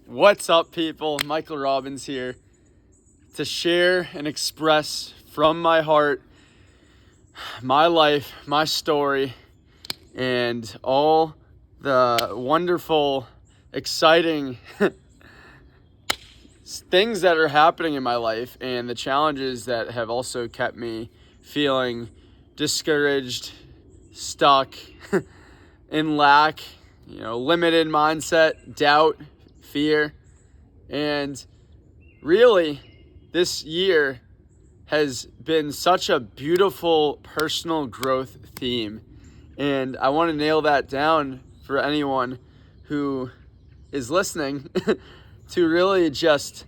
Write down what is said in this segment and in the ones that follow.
What's up, people? Michael Robbins here to share and express from my heart my life, my story, and all the wonderful, exciting things that are happening in my life and the challenges that have also kept me feeling discouraged, stuck, in lack, limited mindset, doubt, fear. And really, this year has been such a beautiful personal growth theme. And I want to nail that down for anyone who is listening to really just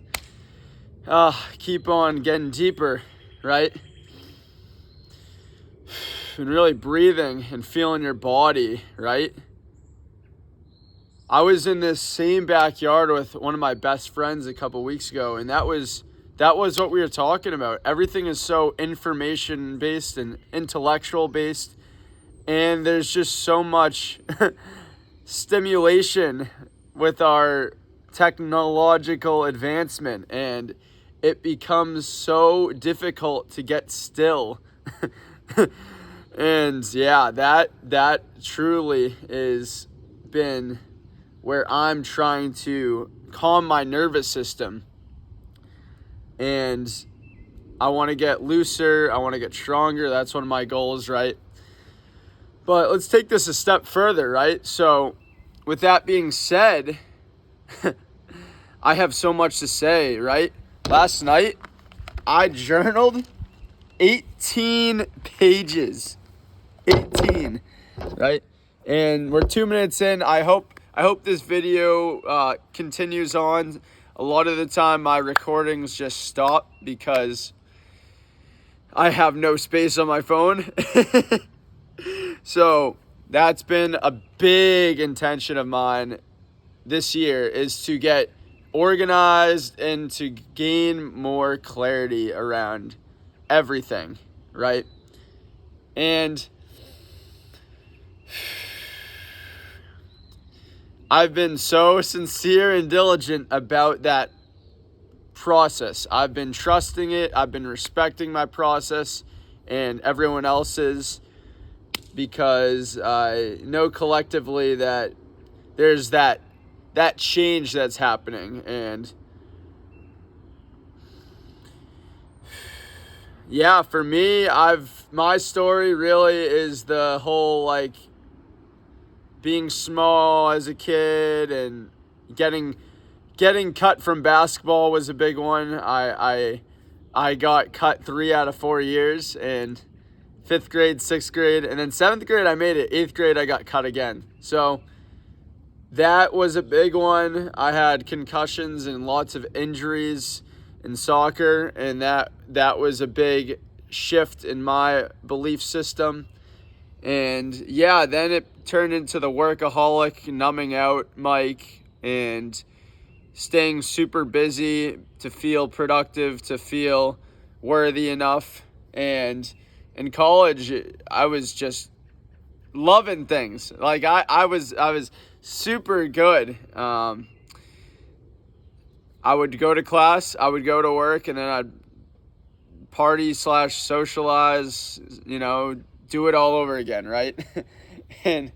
keep on getting deeper, right? And really breathing and feeling your body, right? I was in this same backyard with one of my best friends a couple weeks ago, and that was what we were talking about. Everything is so information based and intellectual based, and there's just so much stimulation with our technological advancement, and it becomes so difficult to get still. And yeah, that truly is been where I'm trying to calm my nervous system. And I want to get looser. I want to get stronger. That's one of my goals, right? But let's take this a step further, right? So with that being said, I have so much to say, right? Last night, I journaled 18 pages. 18, right? And we're 2 minutes in. I hope this video continues on. A lot of the time my recordings just stop because I have no space on my phone. So that's been a big intention of mine this year, is to get organized and to gain more clarity around everything, right? And I've been so sincere and diligent about that process. I've been trusting it. I've been respecting my process and everyone else's, because I know collectively that there's that change that's happening. And yeah, for me, my story really is the whole being small as a kid and getting cut from basketball was a big one. I got cut 3 out of 4 years, and 5th grade, 6th grade, and then 7th grade I made it. 8th grade I got cut again. So that was a big one. I had concussions and lots of injuries in soccer, and that was a big shift in my belief system. And yeah, then it turned into the workaholic, numbing out Mike, and staying super busy to feel productive, to feel worthy enough. And in college, I was just loving things. I was super good. I would go to class, I would go to work, and then I'd party / socialize, do it all over again, right? And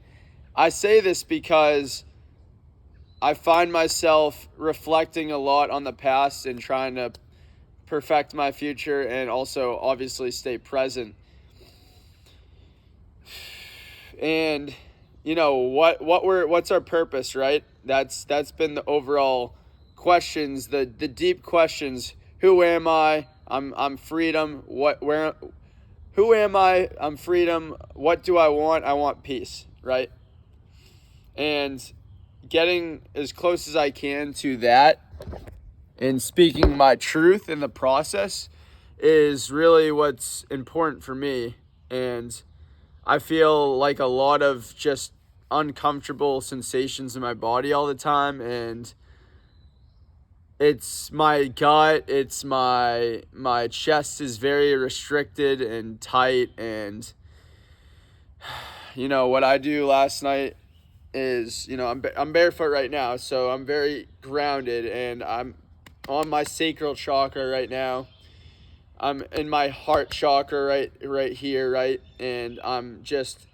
I say this because I find myself reflecting a lot on the past and trying to perfect my future, and also obviously stay present. And what's our purpose, right? That's been the overall questions, the deep questions. Who am I? I'm freedom. Who am I? I'm freedom. What do I want? I want peace, right? And getting as close as I can to that and speaking my truth in the process is really what's important for me. And I feel like a lot of just uncomfortable sensations in my body all the time, and it's my gut, it's my chest is very restricted and tight. And what I do last night is, I'm barefoot right now, so I'm very grounded, and I'm on my sacral chakra right now. I'm in my heart chakra right here, right? And I'm just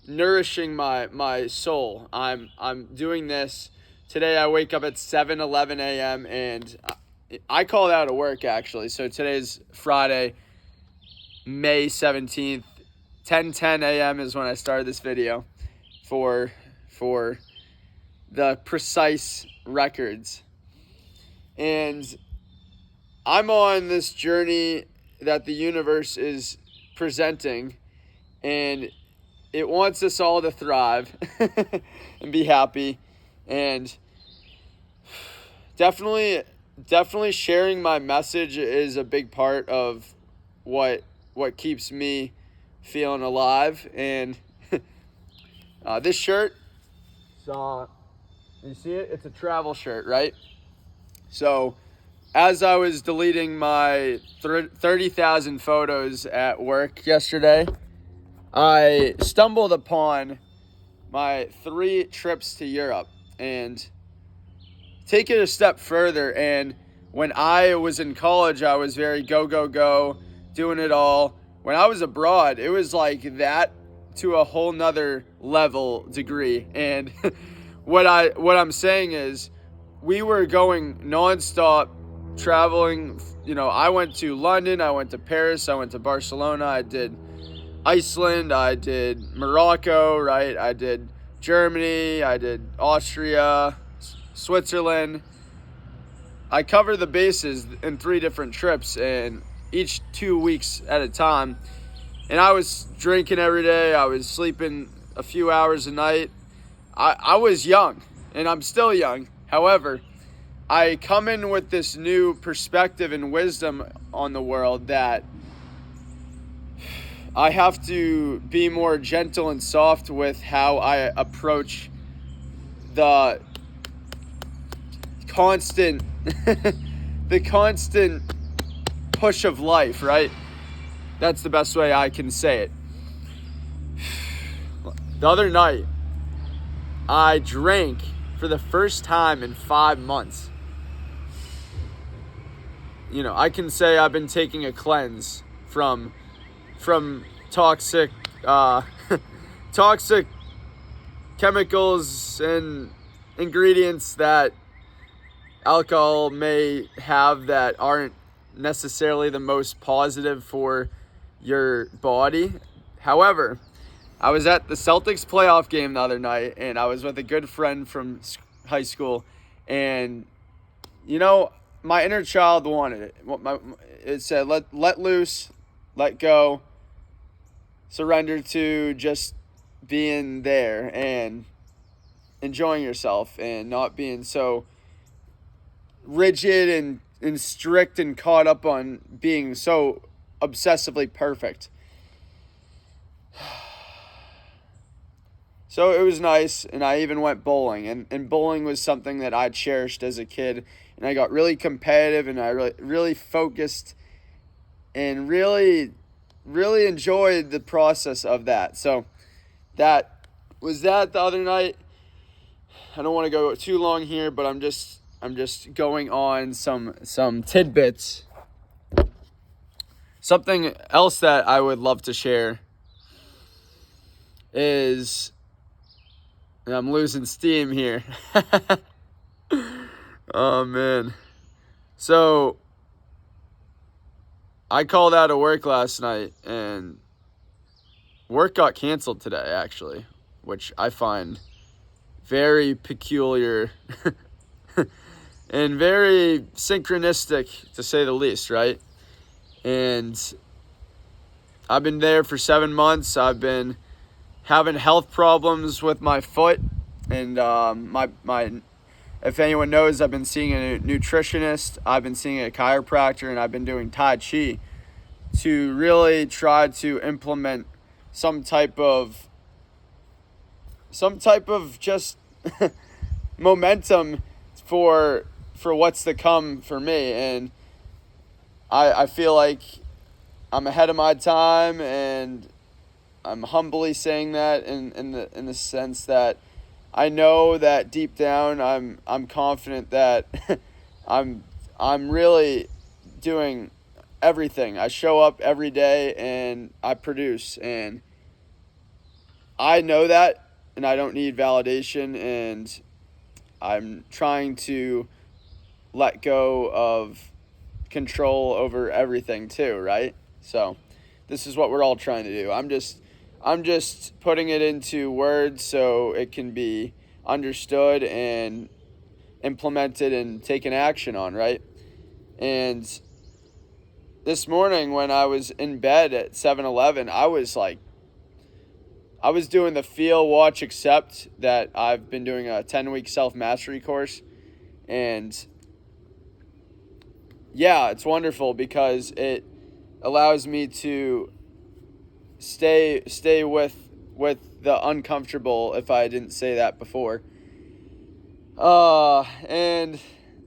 nourishing my soul. I'm doing this. Today I wake up at 7:11 a.m. and I called out of work actually. So today's Friday, May 17th, 10:10 a.m. is when I started this video for the precise records. And I'm on this journey that the universe is presenting, and it wants us all to thrive and be happy. And definitely sharing my message is a big part of what keeps me feeling alive. And this shirt, you see it? It's a travel shirt, right? So as I was deleting my 30,000 photos at work yesterday, I stumbled upon my 3 trips to Europe, and take it a step further. And when I was in college, I was very go, doing it all. When I was abroad, it was like that to a whole nother level degree. And what I'm saying is, we were going nonstop traveling. I went to London, I went to Paris, I went to Barcelona, I did Iceland, I did Morocco, right? I did Germany, I did Austria, Switzerland. I covered the bases in 3 different trips, and each 2 weeks at a time. And I was drinking every day. I was sleeping a few hours a night. I was young, and I'm still young. However, I come in with this new perspective and wisdom on the world that I have to be more gentle and soft with how I approach the constant push of life, right? That's the best way I can say it. The other night, I drank for the first time in 5 months. I can say I've been taking a cleanse from toxic toxic chemicals and ingredients that alcohol may have that aren't necessarily the most positive for your body. However, I was at the Celtics playoff game the other night, and I was with a good friend from high school, and my inner child wanted it. It said, let loose, let go, surrender to just being there and enjoying yourself and not being so rigid and strict and caught up on being so obsessively perfect. So it was nice, and I even went bowling, and bowling was something that I cherished as a kid, and I got really competitive, and I really focused and really enjoyed the process of that. So that was that the other night. I don't want to go too long here, but I'm just going on some tidbits. Something else that I would love to share is, and I'm losing steam here. Oh man. So I called out of work last night, and work got canceled today actually, which I find very peculiar and very synchronistic, to say the least, right? And I've been there for 7 months. I've been having health problems with my foot, and if anyone knows, I've been seeing a nutritionist, I've been seeing a chiropractor, and I've been doing Tai Chi to really try to implement some type of just momentum for what's to come for me. And I feel like I'm ahead of my time, and I'm humbly saying that in the sense that I know that deep down I'm confident that I'm I'm really doing everything. I show up every day and I produce, and I know that, and I don't need validation, and I'm trying to let go of control over everything too, right? So this is what we're all trying to do. I'm just putting it into words so it can be understood and implemented and taken action on, right? And this morning when I was in bed at 7-Eleven, I was doing the feel, watch, accept that I've been doing a 10-week self-mastery course. And yeah, it's wonderful because it allows me to stay with the uncomfortable, if I didn't say that before. And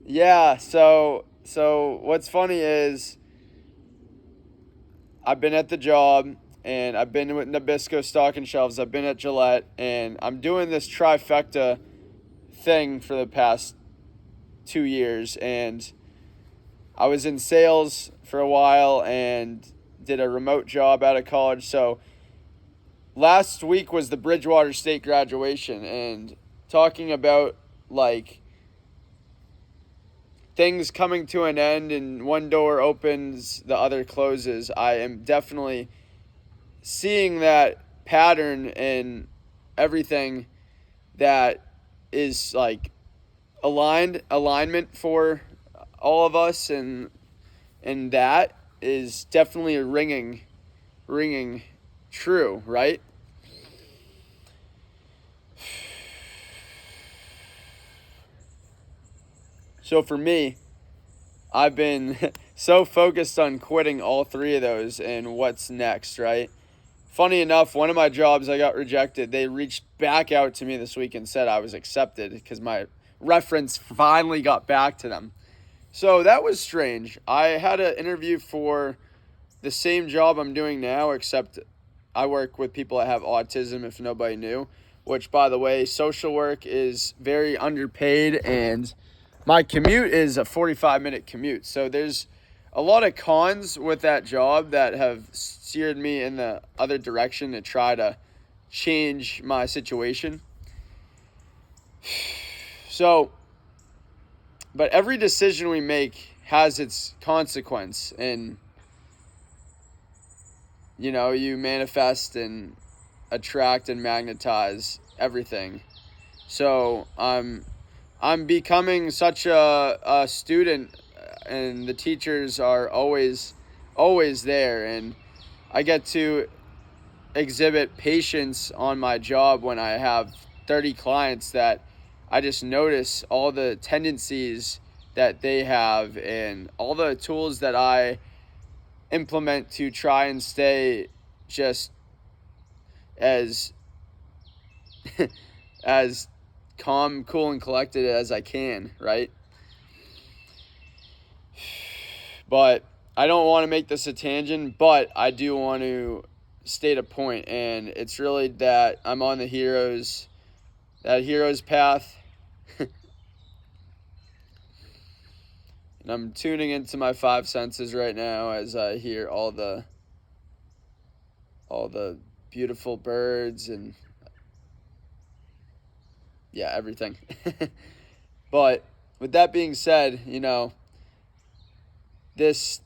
yeah, so what's funny is I've been at the job, and I've been with Nabisco stocking shelves, I've been at Gillette, and I'm doing this trifecta thing for the past 2 years. And I was in sales for a while and did a remote job out of college. So last week was the Bridgewater State graduation, and talking about like things coming to an end and one door opens, the other closes. I am definitely seeing that pattern in everything that is like alignment for all of us, and that is definitely ringing true, right? So for me, I've been so focused on quitting all three of those and what's next, right? Funny enough, one of my jobs I got rejected. They reached back out to me this week and said I was accepted because my reference finally got back to them. So that was strange. I had an interview for the same job I'm doing now, except I work with people that have autism, if nobody knew, which, by the way, social work is very underpaid, and my commute is a 45-minute commute. So there's a lot of cons with that job that have steered me in the other direction to try to change my situation. So, but every decision we make has its consequence, and you manifest and attract and magnetize everything. So I'm becoming such a student, and the teachers are always there, and I get to exhibit patience on my job when I have 30 clients that I just notice all the tendencies that they have and all the tools that I implement to try and stay just as as calm, cool, and collected as I can, right? But I don't want to make this a tangent, but I do want to state a point, and it's really that I'm on the hero's path. And I'm tuning into my five senses right now as I hear all the beautiful birds and yeah, everything. But with that being said, this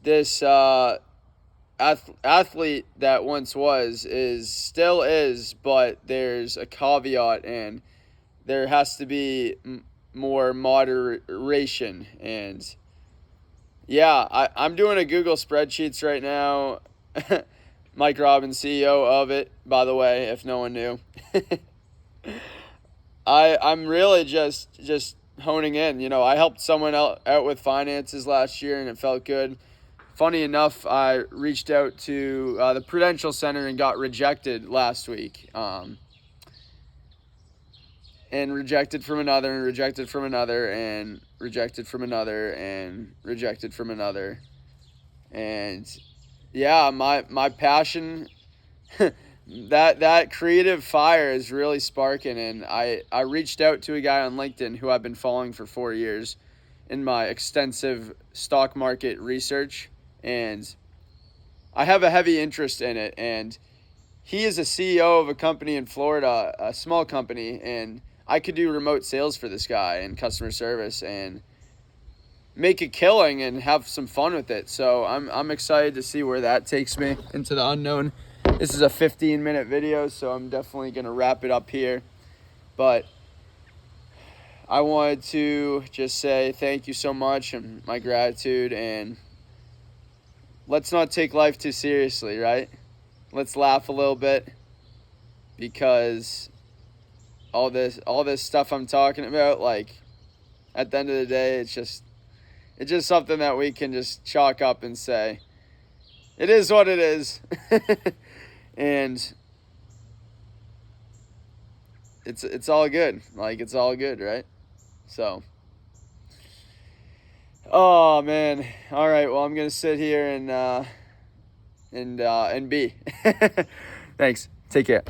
athlete that once was is still is, but there's a caveat, and there has to be more moderation. And yeah, I'm doing a Google spreadsheets right now. Mike Robbins, CEO of it, by the way, if no one knew. I'm really just honing in. I helped someone out with finances last year, and it felt good. Funny enough, I reached out to the Prudential Center and got rejected last week. And rejected from another, and rejected from another, and rejected from another, and rejected from another. And yeah, my passion that creative fire is really sparking, and I reached out to a guy on LinkedIn who I've been following for 4 years in my extensive stock market research, and I have a heavy interest in it. And he is a CEO of a company in Florida, a small company, and I could do remote sales for this guy and customer service and make a killing and have some fun with it. So I'm excited to see where that takes me into the unknown. This is a 15-minute video, so I'm definitely going to wrap it up here. But I wanted to just say thank you so much and my gratitude, and let's not take life too seriously, right? Let's laugh a little bit, because all this stuff I'm talking about, like, at the end of the day, it's just something that we can just chalk up and say, it is what it is. And it's all good. Like, it's all good, right? So, oh man. All right, well, I'm going to sit here and be. Thanks. Take care.